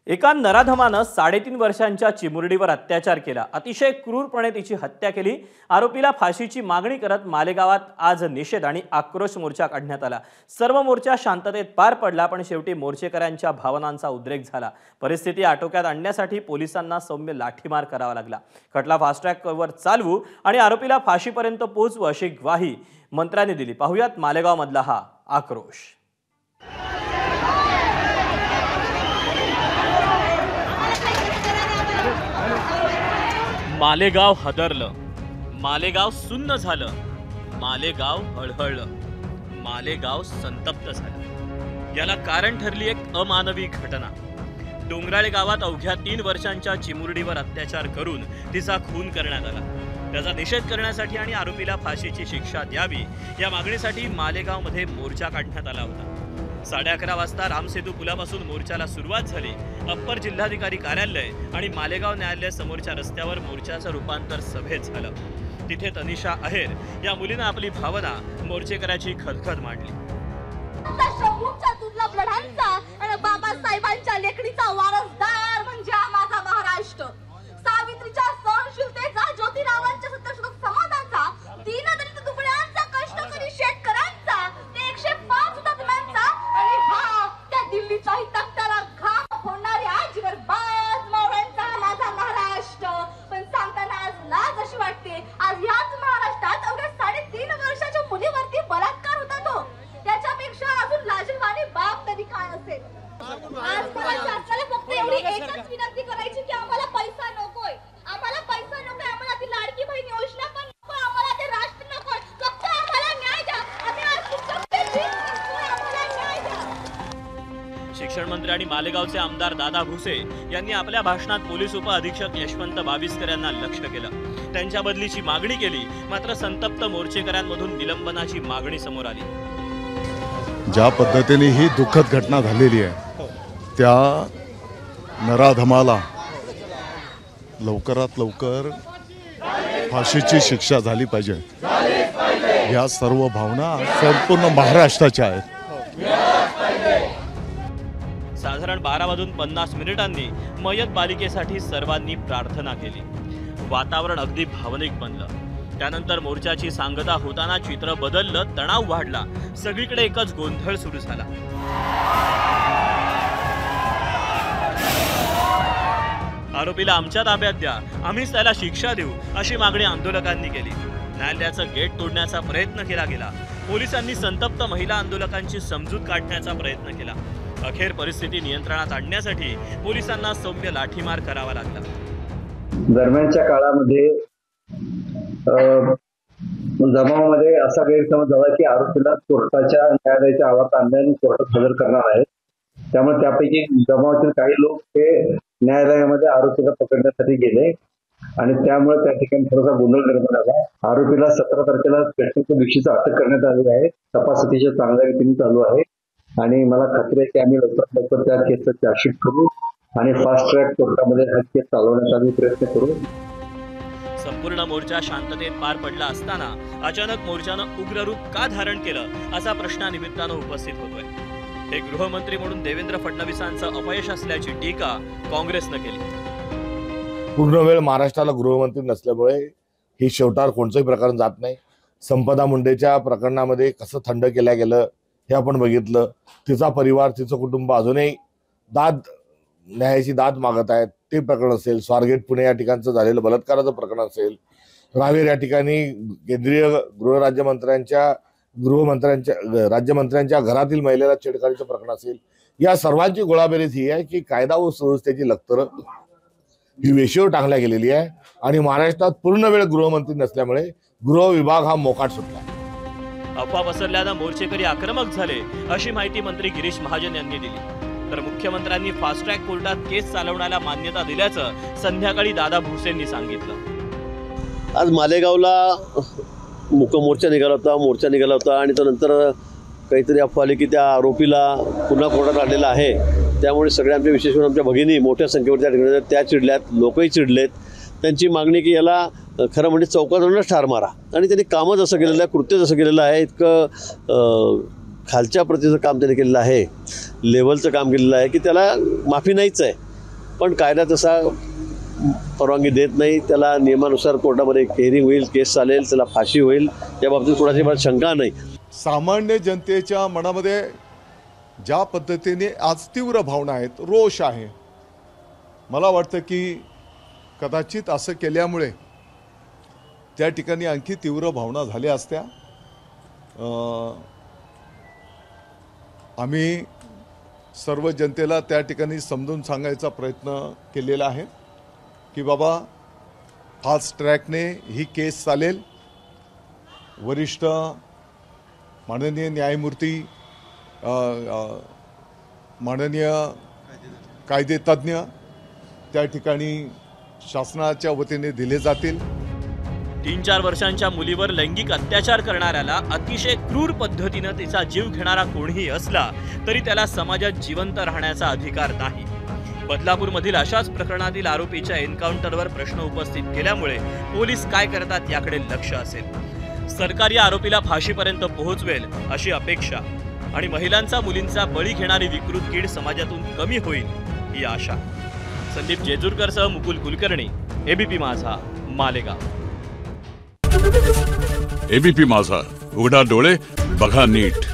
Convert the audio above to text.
एका नराधमानं 3.5 वर्षांच्या चिमुरडीवर अत्याचार केला। अतिशय क्रूरपणे तिची हत्या केली। आरोपीला फाशीची मागणी करत मालेगावात आज निषेध आणि आक्रोश मोर्चा काढण्यात आला। सर्व मोर्चा शांततेत पार पडला, पण शेवटी मोर्चेकऱ्यांच्या भावनांचा उद्रेक झाला। परिस्थिती आटोक्यात आणण्यासाठी पोलिसांना सौम्य लाठीमार करावा लागला। खटला फास्ट ट्रॅकवर चालवू आणि आरोपीला फाशीपर्यंत पोहोचवू अशी ग्वाही मंत्र्यांनी दिली। पाहुयात मालेगावमधला हा आक्रोश। मालेगाव हदरलं, मालेगाव सुन्न झालं, मालेगाव हळहळलं, मालेगाव संतप्त झालं। याला कारण ठरली एक अमानवी घटना। डोंगराळे गावात अवघ्या 3 वर्षांच्या चिमुरडीवर अत्याचार करून तिचा खून करण्यात आला। त्याचा निषेध करण्यासाठी आणि आरोपीला फाशीची शिक्षा द्यावी या मागणीसाठी मालेगावमध्ये मोर्चा काढण्यात आला होता। 11:30 वाजता रामसेतू पुलापासून मोर्चाला सुरुवात झाली। अप्पर जिल्हाधिकारी कार्यालय आणि मालेगाव न्यायालय समोरच्या रस्त्यावर मोर्चाचं रूपांतर सभेत झालं। तिथे तनिषा आहेर या मुलीनं आपली भावना मोर्चेकऱ्याची खदखद मांडली। बाबासाहेबांच्या लेखणीचा वारसदार म्हणजे माझा महाराष्ट्र। सावित्रीच्या सहनशीलतेचा, ज्योतिरावांच्या सत्यशोधक समाजाचा, दीनदलित दुबळ्यांचा, कष्टकरी शेतकऱ्यांचा, 105 हुतात्म्यांचा आणि त्या दिल्लीच्या तख्ताला घाम फोडणारी आजीवर बाज मावळ्यांचा माझा महाराष्ट्र। पण सांगताना आज लाज अशी वाटते, आज याच महाराष्ट्रात अवघ्या 3.5 वर्षाच्या मुलीवरती बलात्कार होता। तो त्याच्यापेक्षा अजून लाजिरवाणी बाब तरी काय असेल। आज शासनाला फक्त एवढी एकच विनंती करायची की आम्हाला पैसा नकोय, आम्हाला पैसा नकोय, आम्हाला ती लाडकी बहीण योजना पण नको, आम्हाला ते राष्ट्र नकोय, फक्त आम्हाला न्याय द्या। आम्ही आज तुमच्याकडे आम्हाला न्याय द्या। शिक्षण मंत्री आणि मालेगावचे आमदार दादा भुसे यांनी आपल्या भाषणात पोलीस उपअधीक्षक यशवंत बाविस्कर यांना लक्ष्य केलं। त्यांच्या बदलीची मागणी केली, मात्र संतप्त मोर्चेकऱ्यांमधून निलंबनाची मागणी समोर आली। ज्या पद्धतीने ही दुःखद घटना झालेली आहे, त्या नराधमाला लवकरात लवकर फाशीची शिक्षा झाली पाहिजे। या सर्व भावना संपूर्ण महाराष्ट्राच्या आहेत। साधारण 12:50 मयत बालिकेसाठी सर्वांनी प्रार्थना केली। वातावरण अगदी भावनिक बनलं। त्यानंतर मोर्चाची सांगता होताना चित्र बदललं, तणाव वाढला, सगळीकडे एकच गोंधळ सुरू झाला। आरोपीला आमच्या ताब्यात द्या, आम्हीच त्याला शिक्षा देऊ अशी मागणी आंदोलकांनी केली। न्यायालयाचं गेट तोडण्याचा प्रयत्न केला गेला। पोलिसांनी संतप्त महिला आंदोलकांची समजूत काढण्याचा प्रयत्न केला। अखेर परिस्थिती नियंत्रणात आणण्यासाठी पोलिसांना सौम्य लाठीमार करावा लागला। दरम्यानच्या काळामध्ये जमावामध्ये असा गैरसमज झाला की आरोपीला कोर्टाच्या न्यायालयाच्या आवारात आणल्याने कोर्टात हजर करणार आहे। त्यामुळे त्यापैकी जमावातील काही लोक ते न्यायालयामध्ये आरोपीला पकडण्यासाठी गेले आणि त्यामुळे त्या ठिकाणी थोडासा गोंधळ निर्माण झाला। आरोपीला 17 तारखेला पेट्रोलच्या दिवशीच अटक करण्यात आली आहे। तपास अतिशय चांगल्या रीतीने चालू आहे आणि मला खात्री आहे की आम्ही लवकरात लवकर त्या केसचा चार्जशीट करू आणि फास्ट ट्रॅक कोर्टामध्ये हा केस चालवण्याचा आम्ही प्रयत्न करू। संपूर्ण मोर्चा शांततेत पार पडला असताना अचानक मोर्चानं उग्र रूप का धारण केलं असा प्रश्न निमित्तानं उपस्थित होतोय। एक गृहमंत्री म्हणून देवेंद्र फडणवीसांचं अपयश असल्याची टीका काँग्रेसनं केली। पूर्ण वेळ महाराष्ट्राला गृहमंत्री नसल्यामुळे ही शेवटार कोणत्याही प्रकरण जात नाही। संपदा मुंडेच्या प्रकरणामध्ये कसं थंड केलं गेलं हे आपण बघितलं। तिचा परिवार, तिचं कुटुंब अजूनही न्यायाची दाद मागत आहेत। ते प्रकरण असेल, स्वारगेट पुणे या ठिकाणचं झालेलं बलात्काराचं प्रकरण असेल, रावेर या ठिकाणी केंद्रीय राज्यमंत्र्यांच्या घरातील महिलेला छेडखाडीचं प्रकरण असेल, या सर्वांची गोळाबेरीज ही आहे की कायदा व सुव्यवस्थेची लक्तरं ही वेशीवर टांगल्या गेलेली आहे आणि महाराष्ट्रात पूर्ण वेळ गृहमंत्री नसल्यामुळे गृह विभाग हा मोकाट सुटला। अफवा पसरल्यानं मोर्चेकरी आक्रमक झाले अशी माहिती मंत्री गिरीश महाजन यांनी दिली। तर मुख्यमंत्र्यांनी फास्ट ट्रॅक कोर्टात केस चालवण्याला मान्यता दिल्याचं संध्याकाळी दादा भुसेंनी सांगितलं। आज मालेगावला मोर्चा निघाला होता आणि त्यानंतर काहीतरी अफवा आली की त्या आरोपीला पुन्हा कोर्टात आणलेला आहे। त्यामुळे सगळ्या आमच्या विशेष करून आमच्या भगिनी मोठ्या संख्येवर त्या ठिकाणी त्या चिडल्यात, लोकही चिडलेत। त्यांची मागणी की याला खरं म्हणजे चौकात आणूनच ठार मारा आणि त्यांनी कामं जसं केलेलं आहे, कृत्य जसं केलेलं आहे, इतकं खालच्या प्रतीचं काम त्यांनी केलेलं आहे, लेवलचं काम केलेलं आहे की त्याला माफी नाहीच आहे। पण कायदा तसा परवानगी देत नाही. त्याला नियमानुसार कोर्टामध्ये हिअरिंग होईल, केस चालेल, त्याला फाशी होईल, या बाबतीत कोणाची मला शंका नाही. सामान्य जनतेच्या मनामध्ये ज्या पद्धतीने आज तीव्र भावना आहेत, रोष आहे, मला वाटतं की कदाचित असं केल्यामुळे त्या ठिकाणी आणखी तीव्र भावना झाल्या असत्या. आम्ही सर्व जनतेला त्या ठिकाणी समजून सांगायचा प्रयत्न केलेला आहे की बाबा फास्ट ट्रॅकने ही केस चालेल. वरिष्ठ माननीय न्यायमूर्ती, माननीय कायदेतज्ञ त्या ठिकाणी शासनाच्या वतीने दिले जातील. 3-4 वर्षांच्या मुलीवर लैंगिक अत्याचार करणाऱ्याला अतिशय क्रूर पद्धतीनं तिचा जीव घेणारा कोणीही असला तरी त्याला समाजात जिवंत राहण्याचा अधिकार नाही. बदलापूरमधील अशाच प्रकरणातील आरोपीच्या एन्काउंटरवर प्रश्न उपस्थित केल्यामुळे पोलीस काय करतात याकडे लक्ष असेल. सरकार या आरोपीला फाशीपर्यंत पोहोचवेल अशी अपेक्षा आणि महिलांचा मुलींचा बळी घेणारी विकृत कीड समाजातून कमी होईल ही आशा. संदीप जेजूरकरसह मुकुल कुलकर्णी, एबीपी माझा, मालेगाव. एबीपी माझा, उघडा डोळे बघा नीट.